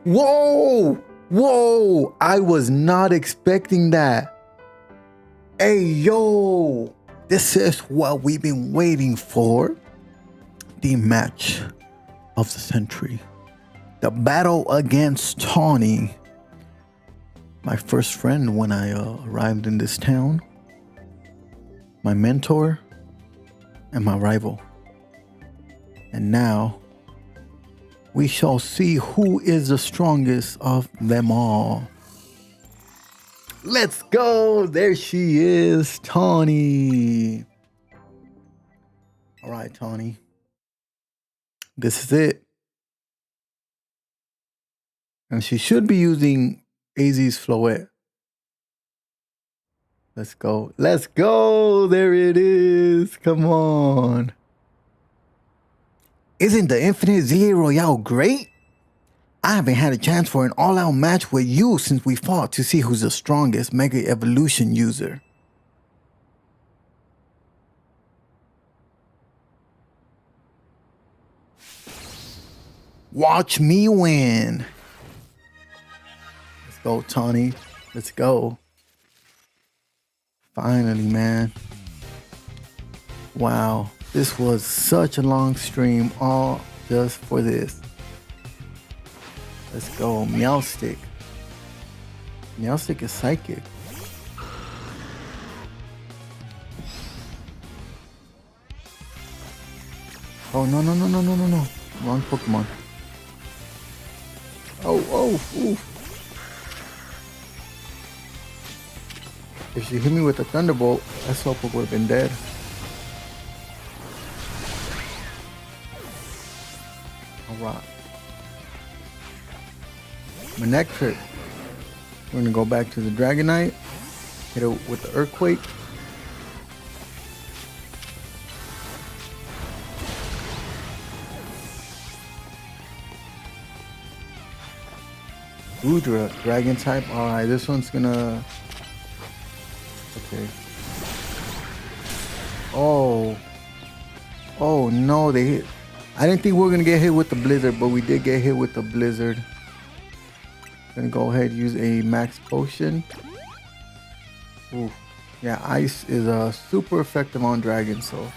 Whoa! Whoa! I was not expecting that. Hey, yo! This is what we've been waiting for. The match of the century. The battle against Tawny. My first friend when I arrived in this town. My mentor. And my rival. And now, we shall see who is the strongest of them all. Let's go! There she is, Tawny. All right, Tawny. This is it. And she should be using AZ's Floette. Let's go. Let's go! There it is. Come on. Isn't the Infinite ZA Royale great? I haven't had a chance for an all-out match with you since we fought to see who's the strongest Mega Evolution user. Watch me win. Let's go, Tawny. Let's go. Finally, man. Wow. This was such a long stream, all just for this. Let's go, Meowstic. Meowstic is psychic. Oh, no. Wrong Pokemon. Oh, oof. If she hit me with a Thunderbolt, that Slowpoke would have been dead. Alright. Manectric. We're gonna go back to the Dragonite. Hit it with the Earthquake. Udra, Dragon type. Alright, this one's gonna... Okay. Oh no, they hit. I didn't think we were gonna get hit with the Blizzard, but we did get hit with the Blizzard. Gonna go ahead and use a Max Potion. Ooh. Yeah, Ice is super effective on Dragon, so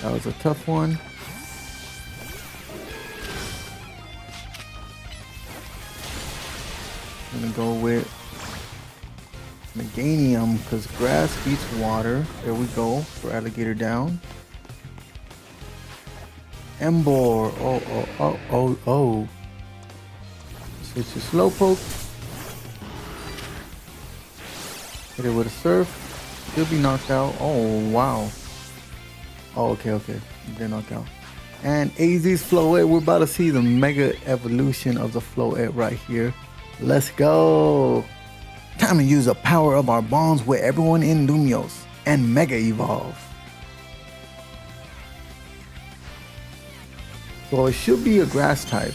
that was a tough one. Gonna go with Meganium because grass beats water. There we go for Alligator down. Emboar. Oh. Switch to Slowpoke. Hit it with a Surf. She'll be knocked out. Oh, wow. Oh, okay. They're knocked out. And AZ's Floette. We're about to see the Mega Evolution of the Floette right here. Let's go. Time to use the power of our bonds with everyone in Lumios and Mega Evolve. So it should be a grass type.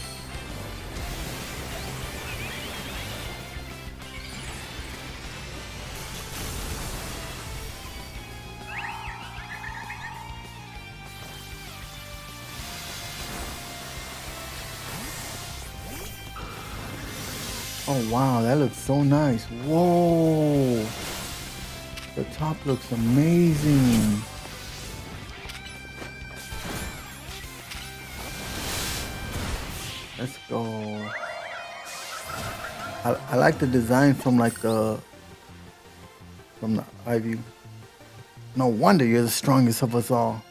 Oh wow, that looks so nice. Whoa. The top looks amazing. Let's go. I like the design from like the eye view. No wonder you're the strongest of us all.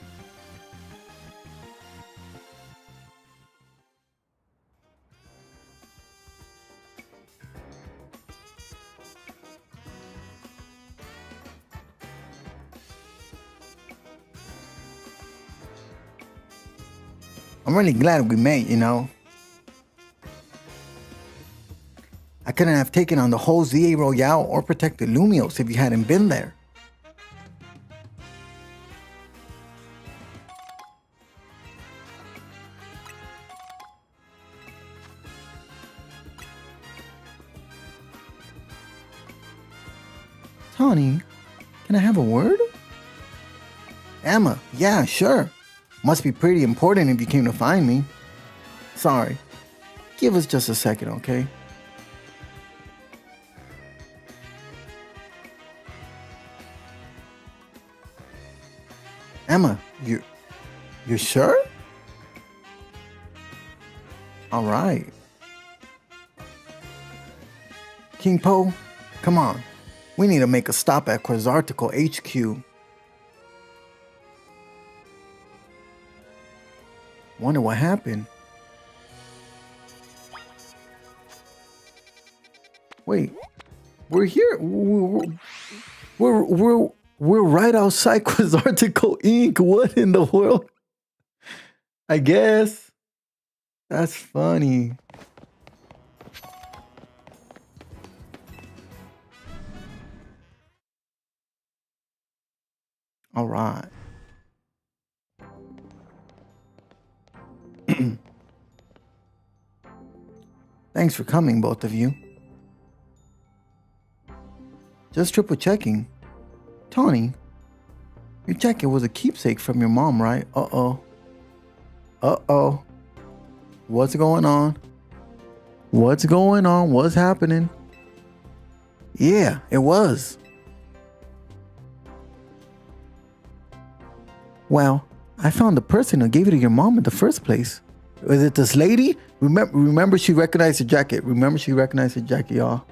I'm really glad we met, you know. I couldn't have taken on the whole ZA Royale or protected Lumios if you hadn't been there. Tawny, can I have a word? Emma, yeah, sure. Must be pretty important if you came to find me. Sorry. Give us just a second, okay? Emma, you sure? All right. King Po, come on. We need to make a stop at Quasarticle HQ. Wonder what happened. Wait, we're here. We're right outside Quasarticle Inc. What in the world? I guess. That's funny. All right. Thanks for coming, both of you. Just triple checking. Tawny, your jacket was a keepsake from your mom, right? Uh-oh. Uh-oh. What's going on? What's going on? What's happening? Yeah, it was. Well, I found the person who gave it to your mom in the first place. Was it this lady? Remember she recognized the jacket. Remember she recognized the jacket, y'all.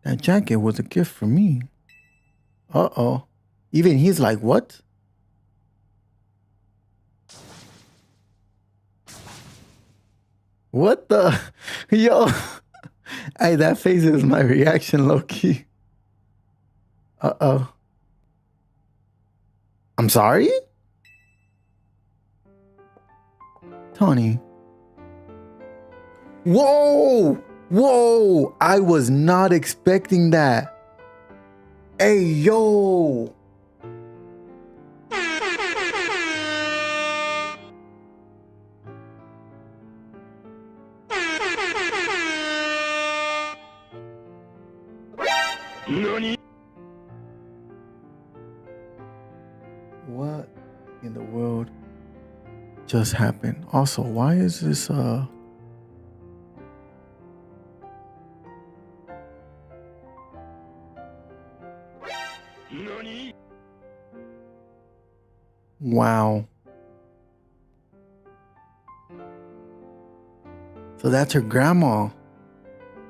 That jacket was a gift for me. Uh-oh. Even he's like, what? What the? Yo. Hey, that face is my reaction, low-key. Uh-oh. I'm sorry? Tawny. Whoa! Whoa! I was not expecting that. Hey, yo! NANI? What in the world just happened? Also, why is this NANI? Wow. So that's her grandma.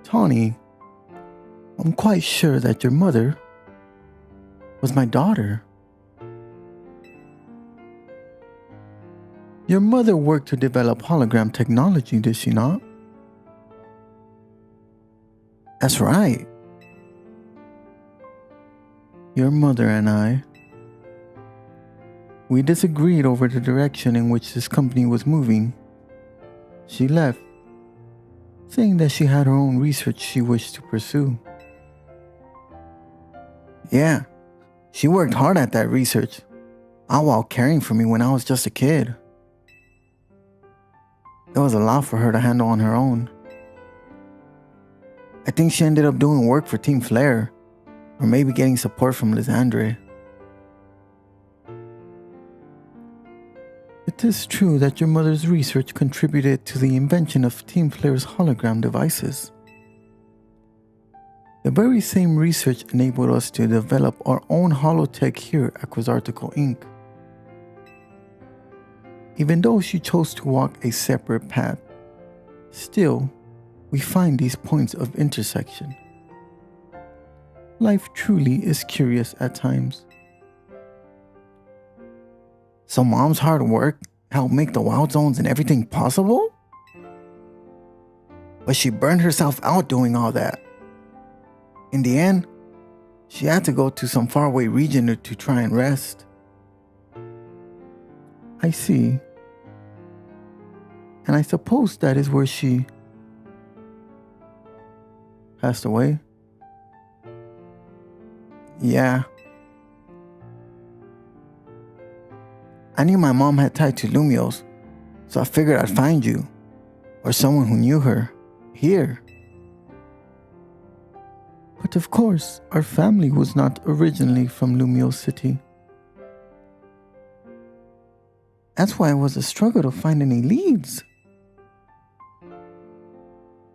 Tawny, I'm quite sure that your mother was my daughter. Your mother worked to develop hologram technology, did she not? That's right. Your mother and I, we disagreed over the direction in which this company was moving. She left, saying that she had her own research she wished to pursue. Yeah, she worked hard at that research, all while caring for me when I was just a kid. It was a lot for her to handle on her own. I think she ended up doing work for Team Flare, or maybe getting support from Lysandre. It is true that your mother's research contributed to the invention of Team Flare's hologram devices. The very same research enabled us to develop our own holotech here at Quasarticle Inc. Even though she chose to walk a separate path, still, we find these points of intersection. Life truly is curious at times. So Mom's hard work helped make the wild zones and everything possible? But she burned herself out doing all that. In the end, she had to go to some faraway region to try and rest. I see. And I suppose that is where she passed away. Yeah. I knew my mom had tied to Lumios, so I figured I'd find you, or someone who knew her, here. But of course, our family was not originally from Lumio City. That's why it was a struggle to find any leads.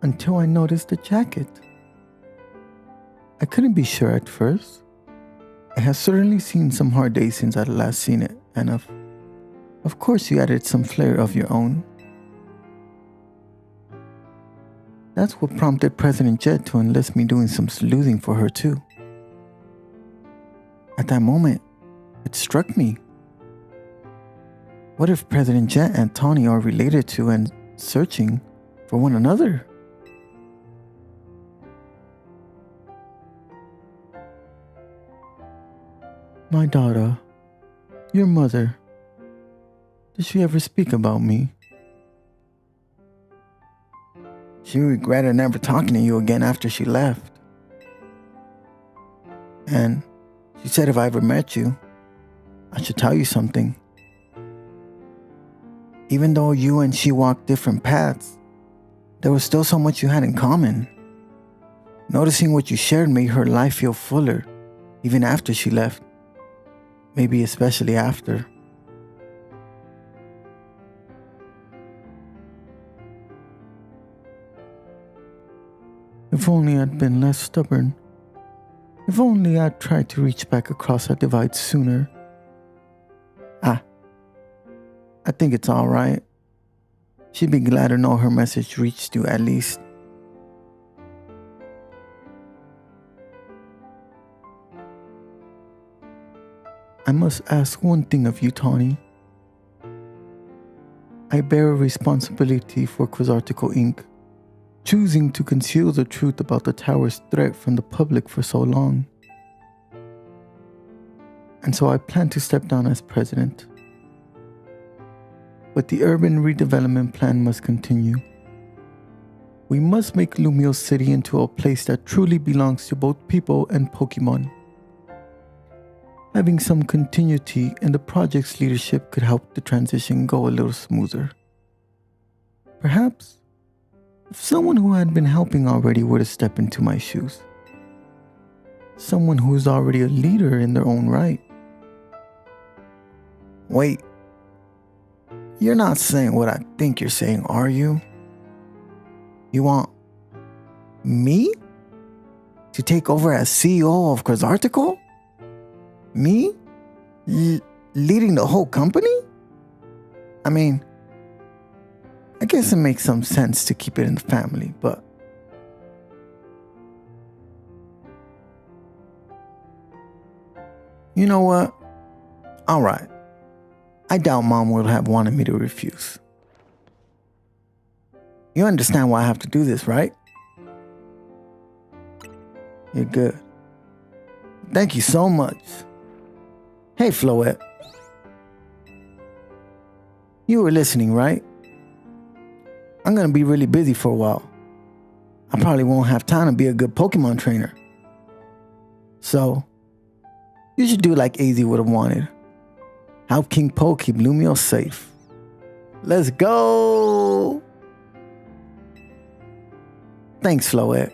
Until I noticed the jacket. I couldn't be sure at first. I have certainly seen some hard days since I'd last seen it, and of course you added some flair of your own. That's what prompted President Jet to enlist me doing some sleuthing for her too. At that moment, it struck me. What if President Jet and Tawny are related to and searching for one another? My daughter, your mother, did she ever speak about me? She regretted never talking to you again after she left. And she said if I ever met you, I should tell you something. Even though you and she walked different paths, there was still so much you had in common. Noticing what you shared made her life feel fuller, even after she left. Maybe especially after. If only I'd been less stubborn. If only I'd tried to reach back across that divide sooner. I think it's alright. She'd be glad to know her message reached you at least. I must ask one thing of you, Tawny. I bear a responsibility for Quizarticle Inc., choosing to conceal the truth about the tower's threat from the public for so long. And so I plan to step down as president. But the urban redevelopment plan must continue. We must make Lumio City into a place that truly belongs to both people and Pokemon. Having some continuity in the project's leadership could help the transition go a little smoother. Perhaps, if someone who had been helping already were to step into my shoes. Someone who is already a leader in their own right. Wait. You're not saying what I think you're saying, are you? You want me to take over as CEO of Quizarticle? Me? Leading the whole company? I mean, I guess it makes some sense to keep it in the family, but you know what? Alright. I doubt Mom would have wanted me to refuse. You understand why I have to do this, right? You're good. Thank you so much. Hey, Floette. You were listening, right? I'm gonna be really busy for a while. I probably won't have time to be a good Pokemon trainer. So, you should do like AZ would have wanted. Help King Po keep Lumio safe. Let's go! Thanks, Floette.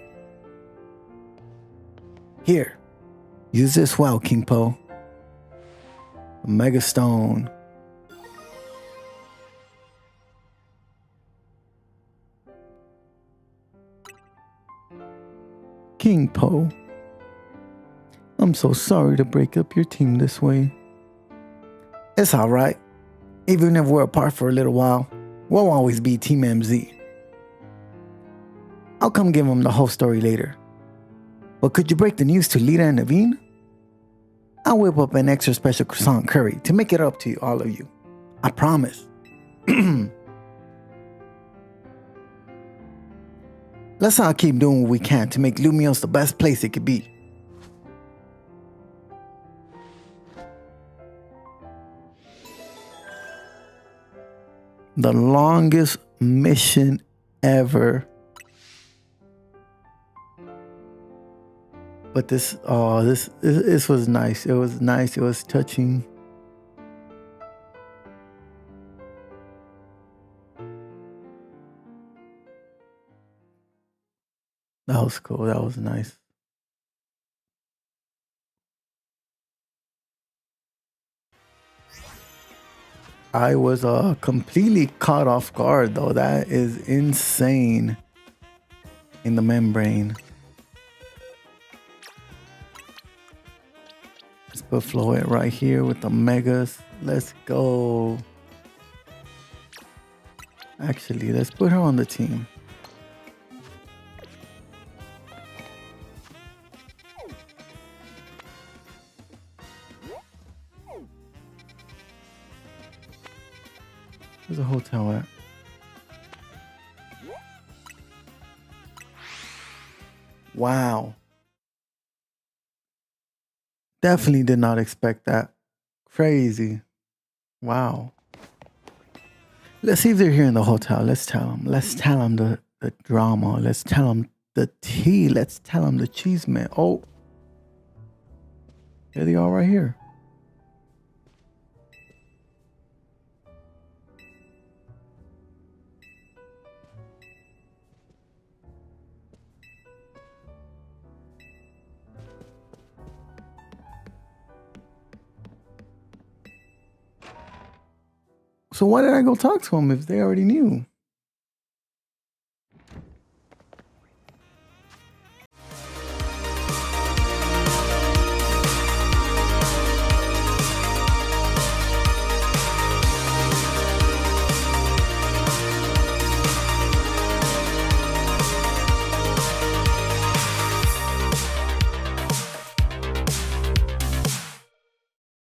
Here, use this well, King Po. Mega Stone. King Po, I'm so sorry to break up your team this way. It's alright. Even if we're apart for a little while, we'll always be Team MZ. I'll come give them the whole story later. But could you break the news to Lita and Naveen? I'll whip up an extra special croissant curry to make it up to you, all of you. I promise. Let's all keep doing what we can to make Lumios the best place it could be. The longest mission ever. But this was nice. It was nice. It was touching. That was cool. That was nice. I was completely caught off guard though. That is insane. In the membrane. Let's put Floette right here with the megas. Let's go. Actually, let's put her on the team. Where's the hotel at? Wow. Definitely did not expect that. Crazy. Wow. Let's see if they're here in the hotel. Let's tell them. Let's tell them the drama. Let's tell them the tea. Let's tell them the cheese man. Oh. Here they are right here. So why did I go talk to them if they already knew?